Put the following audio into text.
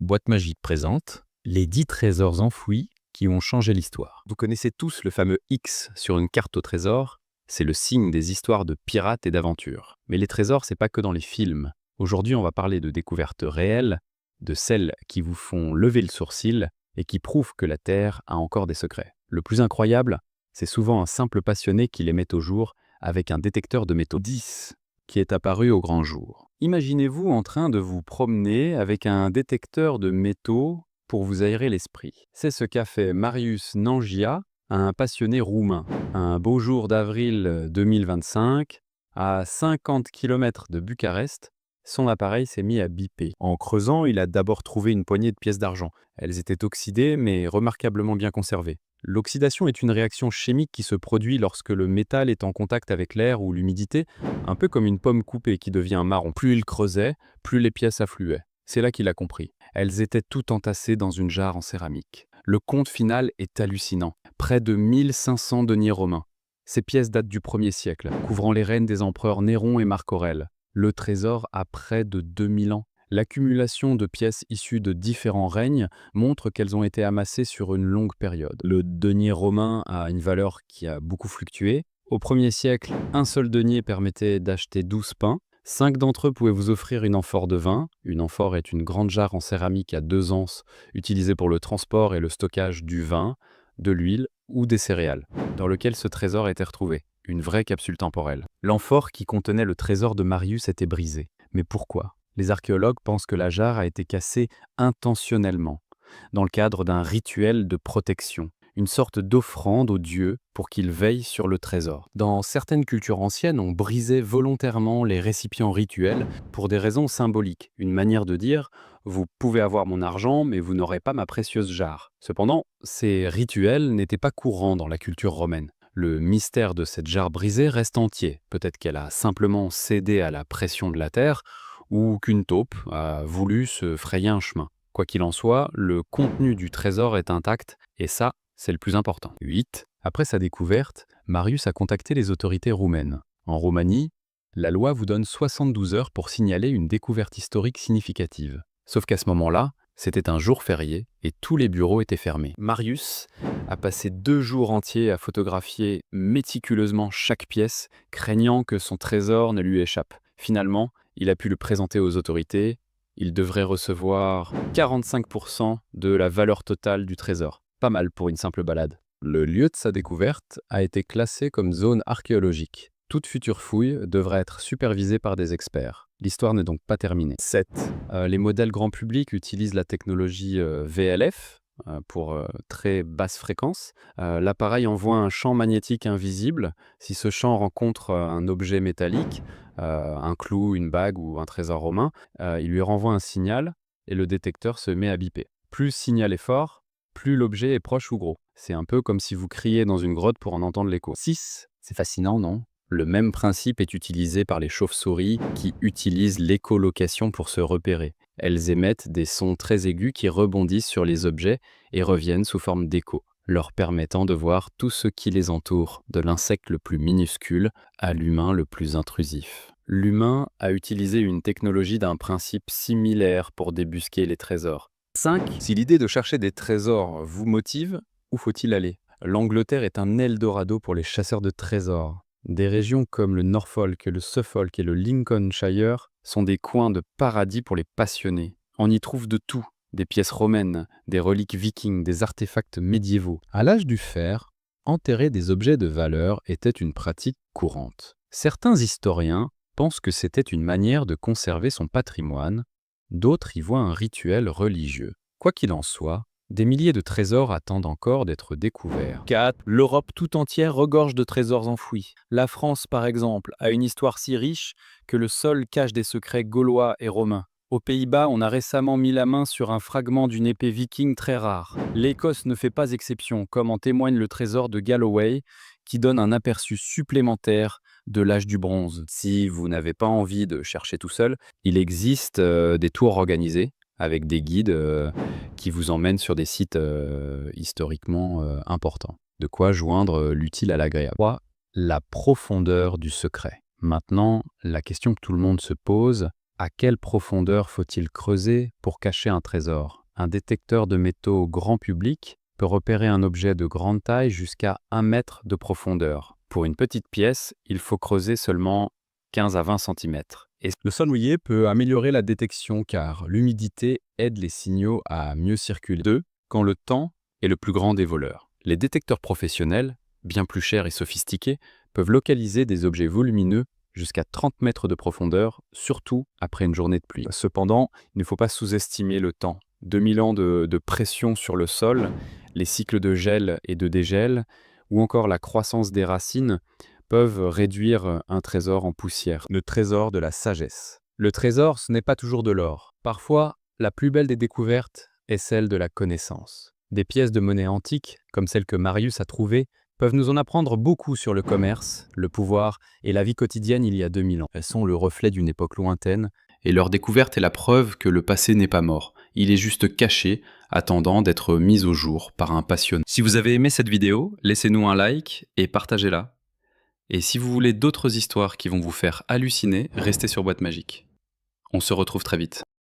Boîte Magique présente les 10 trésors enfouis qui ont changé l'histoire. Vous connaissez tous le fameux X sur une carte au trésor, c'est le signe des histoires de pirates et d'aventures. Mais les trésors, c'est pas que dans les films. Aujourd'hui, on va parler de découvertes réelles, de celles qui vous font lever le sourcil et qui prouvent que la Terre a encore des secrets. Le plus incroyable, c'est souvent un simple passionné qui les met au jour avec un détecteur de métaux 10 qui est apparu au grand jour. Imaginez-vous en train de vous promener avec un détecteur de métaux pour vous aérer l'esprit. C'est ce qu'a fait Marius Nangia, un passionné roumain. Un beau jour d'avril 2025, à 50 km de Bucarest, son appareil s'est mis à biper. En creusant, il a d'abord trouvé une poignée de pièces d'argent. Elles étaient oxydées, mais remarquablement bien conservées. L'oxydation est une réaction chimique qui se produit lorsque le métal est en contact avec l'air ou l'humidité, un peu comme une pomme coupée qui devient marron. Plus il creusait, plus les pièces affluaient. C'est là qu'il a compris. Elles étaient toutes entassées dans une jarre en céramique. Le compte final est hallucinant. Près de 1500 deniers romains. Ces pièces datent du 1er siècle, couvrant les règnes des empereurs Néron et Marc Aurèle. Le trésor a près de 2000 ans. L'accumulation de pièces issues de différents règnes montre qu'elles ont été amassées sur une longue période. Le denier romain a une valeur qui a beaucoup fluctué. Au 1er siècle, un seul denier permettait d'acheter 12 pains. 5 d'entre eux pouvaient vous offrir une amphore de vin. Une amphore est une grande jarre en céramique à 2 anses utilisée pour le transport et le stockage du vin, de l'huile ou des céréales, dans lequel ce trésor était retrouvé. Une vraie capsule temporelle. L'amphore qui contenait le trésor de Marius était brisée. Mais pourquoi ? Les archéologues pensent que la jarre a été cassée intentionnellement, dans le cadre d'un rituel de protection, une sorte d'offrande aux dieux pour qu'ils veillent sur le trésor. Dans certaines cultures anciennes, on brisait volontairement les récipients rituels pour des raisons symboliques, une manière de dire « vous pouvez avoir mon argent, mais vous n'aurez pas ma précieuse jarre ». Cependant, ces rituels n'étaient pas courants dans la culture romaine. Le mystère de cette jarre brisée reste entier. Peut-être qu'elle a simplement cédé à la pression de la terre, ou qu'une taupe a voulu se frayer un chemin. Quoi qu'il en soit, le contenu du trésor est intact, et ça, c'est le plus important. 8. Après sa découverte, Marius a contacté les autorités roumaines. En Roumanie, la loi vous donne 72 heures pour signaler une découverte historique significative. Sauf qu'à ce moment-là, c'était un jour férié et tous les bureaux étaient fermés. Marius a passé 2 jours entiers à photographier méticuleusement chaque pièce, craignant que son trésor ne lui échappe. Finalement, il a pu le présenter aux autorités. Il devrait recevoir 45% de la valeur totale du trésor. Pas mal pour une simple balade. Le lieu de sa découverte a été classé comme zone archéologique. Toute future fouille devrait être supervisée par des experts. L'histoire n'est donc pas terminée. 7. Les modèles grand public utilisent la technologie VLF pour très basse fréquence. L'appareil envoie un champ magnétique invisible. Si ce champ rencontre un objet métallique, un clou, une bague ou un trésor romain, il lui renvoie un signal et le détecteur se met à biper. Plus le signal est fort, plus l'objet est proche ou gros. C'est un peu comme si vous criez dans une grotte pour en entendre l'écho. 6. C'est fascinant, non ? Le même principe est utilisé par les chauves-souris qui utilisent l'écholocation pour se repérer. Elles émettent des sons très aigus qui rebondissent sur les objets et reviennent sous forme d'écho, leur permettant de voir tout ce qui les entoure, de l'insecte le plus minuscule à l'humain le plus intrusif. L'humain a utilisé une technologie d'un principe similaire pour débusquer les trésors. 5. Si l'idée de chercher des trésors vous motive, où faut-il aller ? L'Angleterre est un Eldorado pour les chasseurs de trésors. Des régions comme le Norfolk, le Suffolk et le Lincolnshire sont des coins de paradis pour les passionnés. On y trouve de tout, des pièces romaines, des reliques vikings, des artefacts médiévaux. À l'âge du fer, enterrer des objets de valeur était une pratique courante. Certains historiens pensent que c'était une manière de conserver son patrimoine, d'autres y voient un rituel religieux. Quoi qu'il en soit, des milliers de trésors attendent encore d'être découverts. 4. L'Europe tout entière regorge de trésors enfouis. La France, par exemple, a une histoire si riche que le sol cache des secrets gaulois et romains. Aux Pays-Bas, on a récemment mis la main sur un fragment d'une épée viking très rare. L'Écosse ne fait pas exception, comme en témoigne le trésor de Galloway, qui donne un aperçu supplémentaire de l'âge du bronze. Si vous n'avez pas envie de chercher tout seul, il existe des tours organisés avec des guides qui vous emmènent sur des sites historiquement importants. De quoi joindre l'utile à l'agréable. 3. La profondeur du secret. Maintenant, la question que tout le monde se pose, À quelle profondeur faut-il creuser pour cacher un trésor? Un détecteur de métaux grand public peut repérer un objet de grande taille jusqu'à 1 mètre de profondeur. Pour une petite pièce, il faut creuser seulement 15 à 20 cm. Et Le sol mouillé peut améliorer la détection car l'humidité aide les signaux à mieux circuler. 2. Quand le temps est le plus grand des voleurs. Les détecteurs professionnels, bien plus chers et sophistiqués, peuvent localiser des objets volumineux jusqu'à 30 mètres de profondeur, surtout après une journée de pluie. Cependant, il ne faut pas sous-estimer le temps. 2000 ans de pression sur le sol, les cycles de gel et de dégel, ou encore la croissance des racines peuvent réduire un trésor en poussière. Le trésor de la sagesse. Le trésor, ce n'est pas toujours de l'or. Parfois, la plus belle des découvertes est celle de la connaissance. Des pièces de monnaie antiques, comme celles que Marius a trouvées, peuvent nous en apprendre beaucoup sur le commerce, le pouvoir et la vie quotidienne il y a 2000 ans. Elles sont le reflet d'une époque lointaine. Et leur découverte est la preuve que le passé n'est pas mort. Il est juste caché, attendant d'être mis au jour par un passionné. Si vous avez aimé cette vidéo, laissez-nous un like et partagez-la. Et si vous voulez d'autres histoires qui vont vous faire halluciner, restez sur Boîte Magique. On se retrouve très vite.